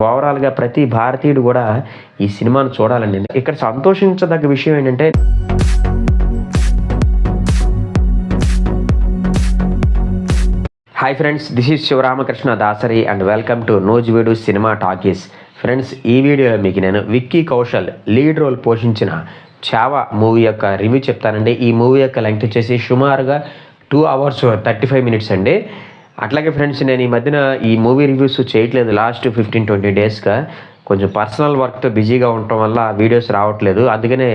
ఓవరాల్‌గా ప్రతి భారతీయుడు గూడా ఈ సినిమాను చూడాలండి. ఇక్కడ సంతోషించదగ్గ విషయం ఏంటంటే hi friends, this is Sivaramakrishna Dasari and welcome to Nuzvid cinema talkies. Friends, ఈ వీడియోలో మీకు నేను విక్కీ కౌశల్ లీడ్ రోల్ పోషించిన చావా మూవీ యొక్క రివ్యూ చెప్తానండి. ఈ మూవీ యొక్క లెంగ్త్ వచ్చేసి సుమారుగా 2 hours 35 minutes అండి. అట్లాగే ఫ్రెండ్స్, నేను ఈ మధ్యన ఈ మూవీ రివ్యూస్ చేయట్లేదు. లాస్ట్ 15-20 daysగా కొంచెం పర్సనల్ వర్క్తో బిజీగా ఉండటం వల్ల వీడియోస్ రావట్లేదు. అందుకనే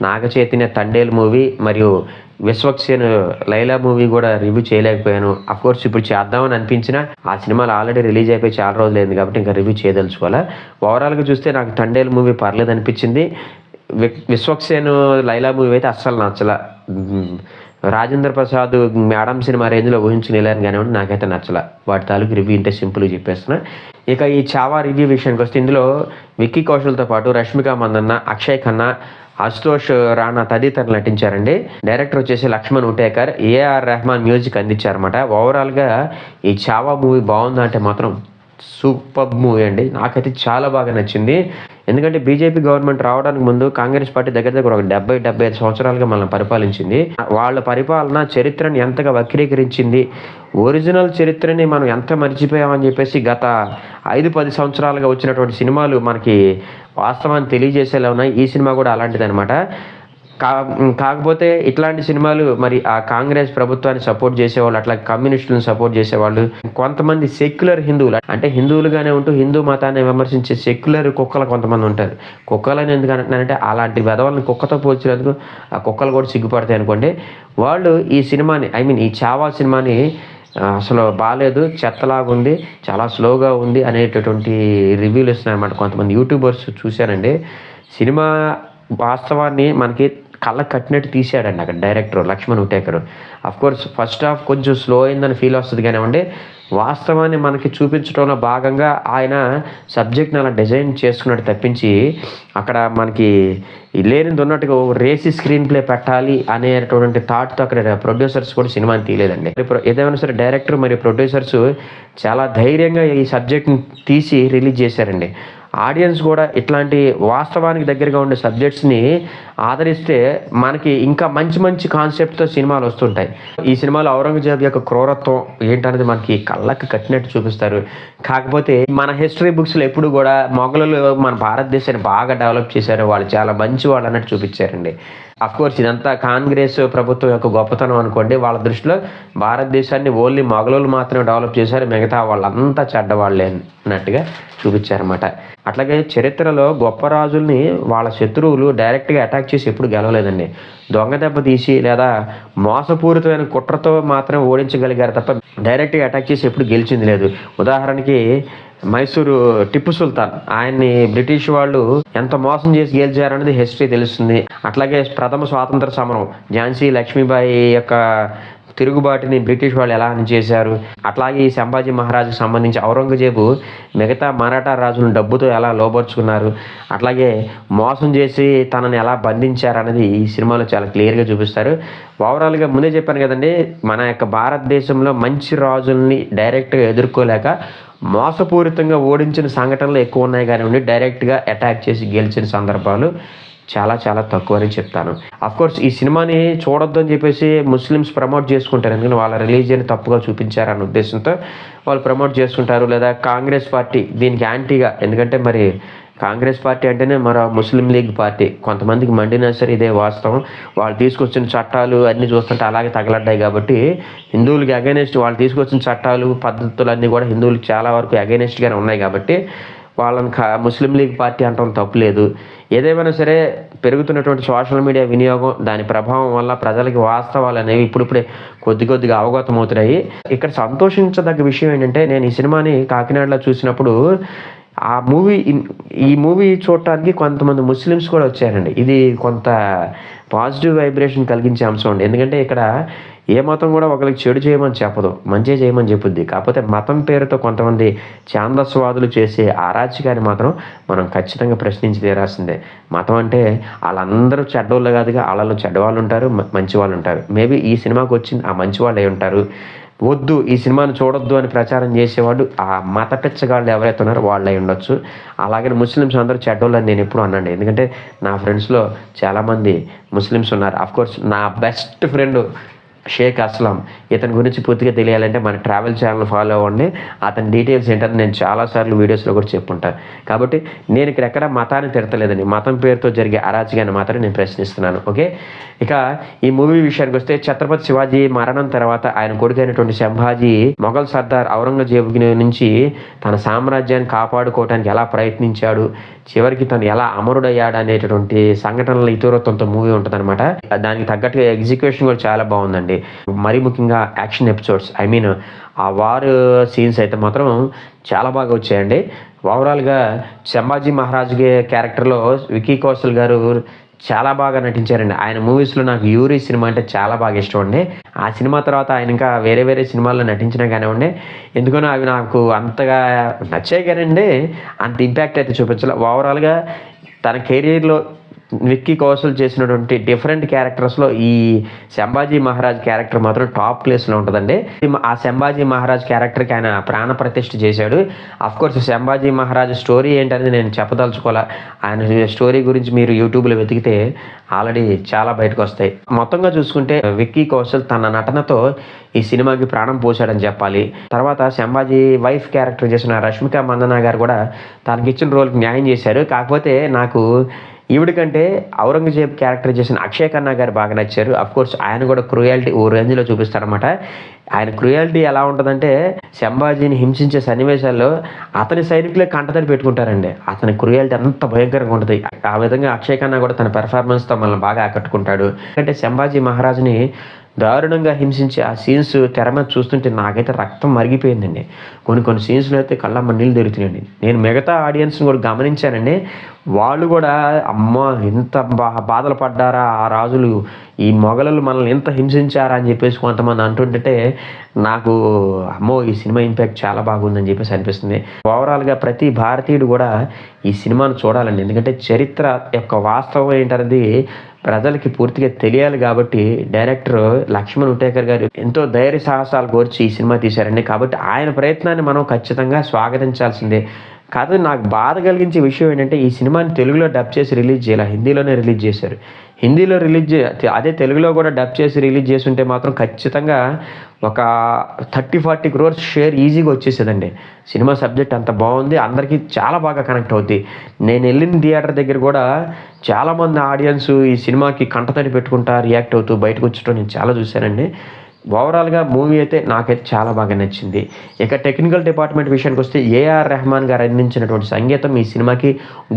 నాగ చైతన్య తండేల్ మూవీ మరియు విశ్వక్సేన్ లైలా మూవీ కూడా రివ్యూ చేయలేకపోయాను. అఫ్కోర్స్ ఇప్పుడు చేద్దామని అనిపించినా ఆ సినిమాలు ఆల్రెడీ రిలీజ్ అయిపోయి చాలా రోజులైంది కాబట్టి ఇంకా రివ్యూ చేయదలుచుకోవాలా. ఓవరాల్గా చూస్తే నాకు తండేల్ మూవీ పర్లేదు అనిపించింది. విశ్వక్సేన్ లైలా మూవీ అయితే అస్సలు నచ్చల. రాజేంద్ర ప్రసాద్ మేడం సినిమా రేంజ్లో ఊహించుకుని వెళ్ళాను కానివ్వండి, నాకైతే నచ్చల. వాటి తాలూకు రివ్యూ ఇంతే సింపుల్గా చెప్పేస్తున్నా. ఇక ఈ చావా రివ్యూ విషయానికి వస్తే ఇందులో విక్కీ కౌశల్తో పాటు రష్మిక మందన్న, అక్షయ్ ఖన్నా, అశుతోష్ రాణా తదితరులు నటించారండి. డైరెక్టర్ వచ్చేసి లక్ష్మణ్ ఉటేకర్, ఏఆర్ రెహమాన్ మ్యూజిక్ అందించారన్నమాట. ఓవరాల్గా ఈ చావా మూవీ బాగుందా అంటే మాత్రం సూపర్ మూవీ అండి. నాకైతే చాలా బాగా నచ్చింది. ఎందుకంటే బీజేపీ గవర్నమెంట్ రావడానికి ముందు కాంగ్రెస్ పార్టీ దగ్గర దగ్గర ఒక 70-75 సంవత్సరాలుగా మనల్ని పరిపాలించింది. వాళ్ళ పరిపాలన చరిత్రను ఎంతగా వక్రీకరించింది, ఒరిజినల్ చరిత్రని మనం ఎంత మర్చిపోయామని చెప్పేసి గత 5-10 సంవత్సరాలుగా వచ్చినటువంటి సినిమాలు మనకి వాస్తవాన్ని తెలియజేసేలా ఉన్నాయి. ఈ సినిమా కూడా అలాంటిది అనమాట. కాకపోతే ఇట్లాంటి సినిమాలు మరి ఆ కాంగ్రెస్ ప్రభుత్వాన్ని సపోర్ట్ చేసేవాళ్ళు, అట్లా కమ్యూనిస్టులను సపోర్ట్ చేసేవాళ్ళు, కొంతమంది సెక్యులర్ హిందువులు అంటే హిందువులుగానే ఉంటూ హిందూ మతాన్ని విమర్శించే సెక్యులర్ కుక్కలు కొంతమంది ఉంటారు. కుక్కలని ఎందుకు అంటున్నారంటే అలాంటి వెధవల్ని కుక్కతో పోల్చినందుకు ఆ కుక్కలు కూడా సిగ్గుపడతాయి అనుకోండి. వాళ్ళు ఈ సినిమాని ఈ చావా సినిమాని అసలు బాగాలేదు, చెత్తలాగుంది, చాలా స్లోగా ఉంది అనేటటువంటి రివ్యూలు ఇస్తున్నారన్నమాట. కొంతమంది యూట్యూబర్స్ చూశానండి. సినిమా వాస్తవాన్ని మనకి కళ్ళకు కట్టినట్టు తీసాడండి అక్కడ director Laxman Utekar. Of course first half కొంచెం స్లో అయిందని ఫీల్ వస్తుంది కానివ్వండి, వాస్తవాన్ని మనకి చూపించడంలో భాగంగా ఆయన సబ్జెక్ట్ని అలా డిజైన్ చేసుకున్నట్టు తప్పించి అక్కడ మనకి లేనిది ఉన్నట్టుగా రేసి స్క్రీన్ ప్లే పెట్టాలి అనేటువంటి థాట్తో అక్కడ ప్రొడ్యూసర్స్ కూడా సినిమాని తీయలేదండి. ఏదైనా సరే డైరెక్టర్ మరియు ప్రొడ్యూసర్స్ చాలా ధైర్యంగా ఈ సబ్జెక్ట్ని తీసి రిలీజ్ చేశారండి. ఆడియన్స్ కూడా ఇట్లాంటి వాస్తవానికి దగ్గరగా ఉండే సబ్జెక్ట్స్ని ఆదరిస్తే మనకి ఇంకా మంచి మంచి కాన్సెప్ట్తో సినిమాలు వస్తుంటాయి. ఈ సినిమాలో ఔరంగజేబు యొక్క క్రూరత్వం ఏంటనేది మనకి కళ్ళకి కట్టినట్టు చూపిస్తారు. కాకపోతే మన హిస్టరీ బుక్స్లో ఎప్పుడు కూడా మొఘలులు మన భారతదేశాన్ని బాగా డెవలప్ చేశారు, వాళ్ళు చాలా మంచి వాళ్ళు అన్నట్టు చూపించారండి. అఫ్కోర్స్ ఇదంతా కాంగ్రెస్ ప్రభుత్వం యొక్క గొప్పతనం అనుకోండి. వాళ్ళ దృష్టిలో భారతదేశాన్ని ఓన్లీ మొఘలులు మాత్రమే డెవలప్ చేశారు, మిగతా వాళ్ళంతా చెడ్డవాళ్ళే అన్నట్టుగా చూపించారన్నమాట. అట్లాగే చరిత్రలో గొప్ప రాజుల్ని వాళ్ళ శత్రువులు డైరెక్ట్గా అటాక్ చేసి ఎప్పుడు గెలవలేదండి. దొంగ దెబ్బ తీసి లేదా మోసపూరితమైన కుట్రతో మాత్రమే ఓడించగలిగారు తప్ప డైరెక్ట్గా అటాక్ చేసి ఎప్పుడు గెలిచింది లేదు. ఉదాహరణకి మైసూరు టిప్పు సుల్తాన్, ఆయన్ని బ్రిటిష్ వాళ్ళు ఎంత మోసం చేసి గెలిచారనేది హిస్టరీ తెలుస్తుంది. అట్లాగే ప్రథమ స్వాతంత్ర సమరం ఝాన్సీ లక్ష్మీబాయి యొక్క తిరుగుబాటుని బ్రిటిష్ వాళ్ళు ఎలా చేశారు. అట్లాగే ఈ సంభాజీ మహారాజుకు సంబంధించి ఔరంగజేబు మిగతా మరాఠా రాజులను డబ్బుతో ఎలా లోబర్చుకున్నారు, అట్లాగే మోసం చేసి తనని ఎలా బంధించారు అనేది ఈ సినిమాలో చాలా క్లియర్గా చూపిస్తారు. ఓవరాల్గా ముందే చెప్పాను కదండి, మన యొక్క భారతదేశంలో మంచి రాజుల్ని డైరెక్ట్గా ఎదుర్కోలేక మోసపూరితంగా ఓడించిన సంఘటనలు ఎక్కువ ఉన్నాయి కానివ్వండి, డైరెక్ట్గా అటాక్ చేసి గెలిచిన సందర్భాలు చాలా చాలా తక్కువ అని చెప్తాను. అఫ్కోర్స్ ఈ సినిమాని చూడొద్దు అని చెప్పేసి ముస్లిమ్స్ ప్రమోట్ చేసుకుంటారు, ఎందుకంటే వాళ్ళ రిలీజియన్ తప్పుగా చూపించారన్న ఉద్దేశంతో వాళ్ళు ప్రమోట్ చేసుకుంటారు. లేదా కాంగ్రెస్ పార్టీ దీనికి యాంటీగా, ఎందుకంటే మరి కాంగ్రెస్ పార్టీ అంటేనే మరో ముస్లిం లీగ్ పార్టీ, కొంతమందికి మండినా సరే ఇదే వాస్తవం. వాళ్ళు తీసుకొచ్చిన చట్టాలు అన్నీ చూస్తుంటే అలాగే తగలడ్డాయి కాబట్టి హిందువులకి అగైనెస్ట్ వాళ్ళు తీసుకొచ్చిన చట్టాలు పద్ధతులు అన్నీ కూడా హిందువులకి చాలా వరకు అగైనెస్ట్గానే ఉన్నాయి కాబట్టి వాళ్ళని ముస్లిం లీగ్ పార్టీ అంటాం తప్పులేదు. ఏదేమైనా సరే పెరుగుతున్నటువంటి సోషల్ మీడియా వినియోగం, దాని ప్రభావం వల్ల ప్రజలకి వాస్తవాలు అనేవి ఇప్పుడిప్పుడే కొద్దిగా అవగతం అవుతున్నాయి. ఇక్కడ సంతోషించదగ్గ విషయం ఏంటంటే, నేను ఈ సినిమాని కాకినాడలో చూసినప్పుడు ఈ మూవీ చూడటానికి కొంతమంది ముస్లిమ్స్ కూడా వచ్చారండి. ఇది కొంత పాజిటివ్ వైబ్రేషన్ కలిగించే అంశం అండి. ఎందుకంటే ఇక్కడ ఏ మతం కూడా ఒకరికి చెడు చేయమని చెప్పదు, మంచి చేయమని చెప్పుద్ది. కాకపోతే మతం పేరుతో కొంతమంది ఛాందస్వాదులు చేసే అరాచకాన్ని మాత్రం మనం ఖచ్చితంగా ప్రశ్నించి తీరాల్సిందే. మతం అంటే వాళ్ళందరూ చెడ్డోళ్ళు కాదుగా, వాళ్ళలో చెడ్డవాళ్ళు ఉంటారు, మంచి వాళ్ళు ఉంటారు. మేబీ ఈ సినిమాకి వచ్చింది ఆ మంచి వాళ్ళు అయి ఉంటారు. వద్దు ఈ సినిమాను చూడొద్దు అని ప్రచారం చేసేవాడు ఆ మత పిచ్చగాళ్ళు ఎవరైతే ఉన్నారో వాళ్ళు అయి ఉండొచ్చు. అలాగే ముస్లిమ్స్ అందరూ చెడ్డోళ్ళు అని నేను ఎప్పుడు అన్నాను, ఎందుకంటే నా ఫ్రెండ్స్లో చాలామంది ముస్లిమ్స్ ఉన్నారు. అఫ్కోర్స్ నా బెస్ట్ ఫ్రెండ్ షేక్ అస్లాం, ఇతని గురించి పూర్తిగా తెలియాలంటే మన ట్రావెల్ ఛానల్ ఫాలో అవ్వండి. అతని డీటెయిల్స్ ఏంటంటే నేను చాలాసార్లు వీడియోస్లో కూడా చెప్పుంటాను. కాబట్టి నేను ఇక్కడ ఎక్కడ మతాన్ని తిడతలేదండి, మతం పేరుతో జరిగే అరాచకాన్ని మాత్రం నేను ప్రశ్నిస్తున్నాను. ఓకే, ఇక ఈ మూవీ విషయానికి వస్తే ఛత్రపతి శివాజీ మరణం తర్వాత ఆయన కొడుకైనటువంటి సంభాజీ మొఘల్ సర్దార్ ఔరంగజేబు నుంచి తన సామ్రాజ్యాన్ని కాపాడుకోవడానికి ఎలా ప్రయత్నించాడు, చివరికి తను ఎలా అమరుడయ్యాడు అనేటటువంటి సంఘటనల ఇతరత్వంతో మూవీ ఉంటుంది అనమాట. దానికి తగ్గట్టుగా ఎగ్జిక్యూషన్ కూడా చాలా బాగుందండి. మరీ ముఖ్యంగా యాక్షన్ ఎపిసోడ్స్, ఐ మీన్ ఆ వార్ సీన్స్ అయితే మాత్రం చాలా బాగా వచ్చాయండి. ఓవరాల్గా సంభాజీ మహారాజ్ క్యారెక్టర్లో విక్కీ కౌశల్ గారు చాలా బాగా నటించారండి. ఆయన మూవీస్లో నాకు యూరి సినిమా అంటే చాలా బాగా ఇష్టం అండి. ఆ సినిమా తర్వాత ఆయన ఇంకా వేరే వేరే సినిమాల్లో నటించినా కానివ్వండి, ఎందుకనో అవి నాకు అంతగా నచ్చాయి కానండి అంత ఇంపాక్ట్ అయితే చూపించాలి. ఓవరాల్గా తన కెరీర్లో విక్కీ కౌశల్ చేసినటువంటి డిఫరెంట్ క్యారెక్టర్స్లో ఈ సంభాజీ మహారాజ్ క్యారెక్టర్ మాత్రం టాప్ ప్లేస్లో ఉంటుందండి. ఆ సంభాజీ మహారాజ్ క్యారెక్టర్కి ఆయన ప్రాణ ప్రతిష్ఠ చేశాడు. అఫ్కోర్స్ సంభాజీ మహారాజ్ స్టోరీ ఏంటనేది నేను చెప్పదలుచుకోవాలా. ఆయన స్టోరీ గురించి మీరు యూట్యూబ్లో వెతికితే ఆల్రెడీ చాలా బయటకు వస్తాయి. మొత్తంగా చూసుకుంటే విక్కీ కౌశల్ తన నటనతో ఈ సినిమాకి ప్రాణం పోసాడని చెప్పాలి. తర్వాత సంభాజీ వైఫ్ క్యారెక్టర్ చేసిన రష్మిక మందనా గారు కూడా తనకిచ్చిన రోల్కి న్యాయం చేశారు. కాకపోతే నాకు ఈవిడికంటే ఔరంగజేబ్ క్యారెక్టర్ చేసిన అక్షయ్ ఖన్నా గారు బాగా నచ్చారు. అఫ్కోర్స్ ఆయన కూడా క్రూయాలిటీ ఓ రేంజ్లో చూపిస్తారనమాట. ఆయన క్రూయాలిటీ ఎలా ఉంటుందంటే సంభాజీని హింసించే సన్నివేశాల్లో అతని సైనికులే కంటతడి పెట్టుకుంటారండి. అతని క్రూయాలిటీ అంత భయంకరంగా ఉంటుంది. ఆ విధంగా అక్షయ్ ఖన్నా కూడా తన పెర్ఫార్మెన్స్తో మనల్ని బాగా ఆకట్టుకుంటాడు. అంటే సంభాజీ మహారాజ్ని దారుణంగా హింసించి ఆ సీన్స్ తెర మీద చూస్తుంటే నాకైతే రక్తం మరిగిపోయిందండి. కొన్ని సీన్స్లో అయితే కళ్ళమ్మ నీళ్ళు దొరుకుతున్నాయండి. నేను మిగతా ఆడియన్స్ని కూడా గమనించానండి. వాళ్ళు కూడా అమ్మో ఎంత బాధలు పడ్డారా ఆ రాజులు, ఈ మొఘలులు మనల్ని ఎంత హింసించారా అని చెప్పేసి కొంతమంది అంటుంటే నాకు అమ్మో ఈ సినిమా ఇంపాక్ట్ చాలా బాగుందని చెప్పేసి అనిపిస్తుంది. ఓవరాల్గా ప్రతి భారతీయుడు కూడా ఈ సినిమాను చూడాలండి, ఎందుకంటే చరిత్ర యొక్క వాస్తవం ఏంటనేది ప్రజలకి పూర్తిగా తెలియాలి. కాబట్టి డైరెక్టర్ లక్ష్మణ్ ఉటేకర్ గారు ఎంతో ధైర్య సాహసాలు కోర్చి ఈ సినిమా తీశారండి. కాబట్టి ఆయన ప్రయత్నాన్ని మనం ఖచ్చితంగా స్వాగతించాల్సిందే. కాదు, నాకు బాధ కలిగించే విషయం ఏంటంటే ఈ సినిమాని తెలుగులో డబ్ చేసి రిలీజ్ చేయాలి, హిందీలోనే రిలీజ్ చేశారు. హిందీలో అదే తెలుగులో కూడా డబ్ చేసి రిలీజ్ చేసి ఉంటే మాత్రం ఖచ్చితంగా ఒక 30-40 crores షేర్ ఈజీగా వచ్చేసేదండి. సినిమా సబ్జెక్ట్ అంత బాగుంది, అందరికీ చాలా బాగా కనెక్ట్ అవుతుంది. నేను వెళ్ళిన థియేటర్ దగ్గర కూడా చాలామంది ఆడియన్స్ ఈ సినిమాకి కంటతడి పెట్టుకుంటా రియాక్ట్ అవుతూ బయటకు వచ్చటం నేను చాలా చూశానండి. ఓవరాల్గా మూవీ అయితే నాకైతే చాలా బాగా నచ్చింది. ఇక టెక్నికల్ డిపార్ట్మెంట్ విషయానికి వస్తే ఏఆర్ రెహమాన్ గారు అందించినటువంటి సంగీతం ఈ సినిమాకి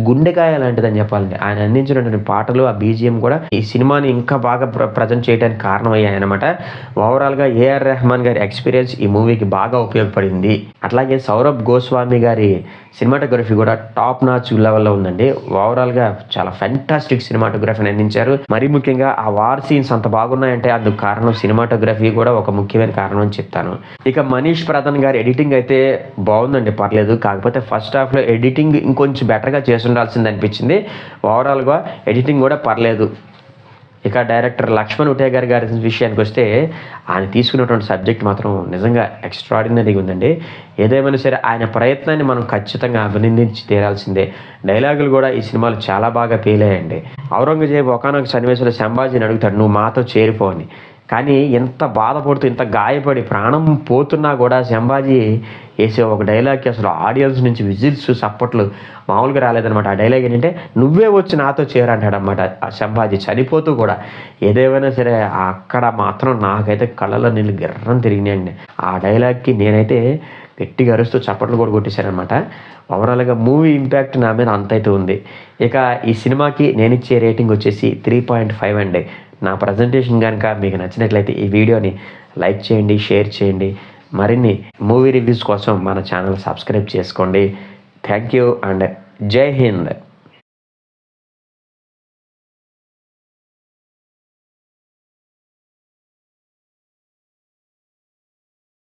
గుండెకాయ లాంటిదని చెప్పాలండి. ఆయన అందించినటువంటి పాటలు, ఆ బీజిఎం కూడా ఈ సినిమాని ఇంకా బాగా ప్రజెంట్ చేయడానికి కారణమయ్యాయి అనమాట. ఓవరాల్గా ఏఆర్ రెహమాన్ గారి ఎక్స్పీరియన్స్ ఈ మూవీకి బాగా ఉపయోగపడింది. అట్లాగే సౌరభ్ గోస్వామి గారి సినిమాటోగ్రఫీ కూడా టాప్ నాచ్ లెవెల్లో ఉందండి. ఓవరాల్గా చాలా ఫెంటాస్టిక్ సినిమాటోగ్రఫీని అందించారు. మరీ ముఖ్యంగా ఆ వార్ సీన్స్ అంత బాగున్నాయంటే అందుకు కారణం సినిమాటోగ్రఫీ కూడా ఒక ముఖ్యమైన కారణం అని చెప్తాను. ఇక మనీష్ ప్రధాన్ గారి ఎడిటింగ్ అయితే బాగుందండి, పర్లేదు. కాకపోతే ఫస్ట్ హాఫ్లో ఎడిటింగ్ ఇంకొంచెం బెటర్గా చేసి ఉండాల్సింది అనిపించింది. ఓవరాల్గా ఎడిటింగ్ కూడా పర్లేదు. ఇక డైరెక్టర్ లక్ష్మణ్ ఉటేకర్ గారి విషయానికి వస్తే ఆయన తీసుకున్నటువంటి సబ్జెక్ట్ మాత్రం నిజంగా ఎక్స్ట్రాడినరీగా ఉందండి. ఏదేమైనా సరే ఆయన ప్రయత్నాన్ని మనం ఖచ్చితంగా అభినందించి తీరాల్సిందే. డైలాగులు కూడా ఈ సినిమాలో చాలా బాగా పేలాయండి. ఔరంగజేబు ఒకనొక సన్నివేశంలో సంభాజీని అడుగుతాడు, నువ్వు మాతో చేరిపో అని. కానీ ఎంత బాధపడుతూ ఇంత గాయపడి ప్రాణం పోతున్నా కూడా సంభాజీ వేసే ఒక డైలాగ్కి అసలు ఆడియన్స్ నుంచి విజిల్స్ సప్పట్లు మామూలుగా రాలేదనమాట. ఆ డైలాగ్ ఏంటంటే నువ్వే వచ్చి నాతో చేరంటాడనమాట ఆ సంభాజీ చనిపోతూ కూడా. ఏదేమైనా సరే అక్కడ మాత్రం నాకైతే కళ్ళలో నీళ్ళు గిర్రం తిరిగినాయండి. ఆ డైలాగ్కి నేనైతే గట్టిగా అరుస్తూ చప్పట్లు కూడా కొట్టేశానమాట. ఓవరాల్గా మూవీ ఇంపాక్ట్ నా మీద అంతైతే ఉంది. ఇక ఈ సినిమాకి నేను ఇచ్చే రేటింగ్ వచ్చేసి 3.5 అండి. నా ప్రజెంటేషన్ కనుక మీకు నచ్చినట్లయితే ఈ వీడియోని లైక్ చేయండి, షేర్ చేయండి. మరిన్ని మూవీ రివ్యూస్ కోసం మన ఛానల్ సబ్స్క్రైబ్ చేసుకోండి. థ్యాంక్ యూ అండ్ జై హింద్.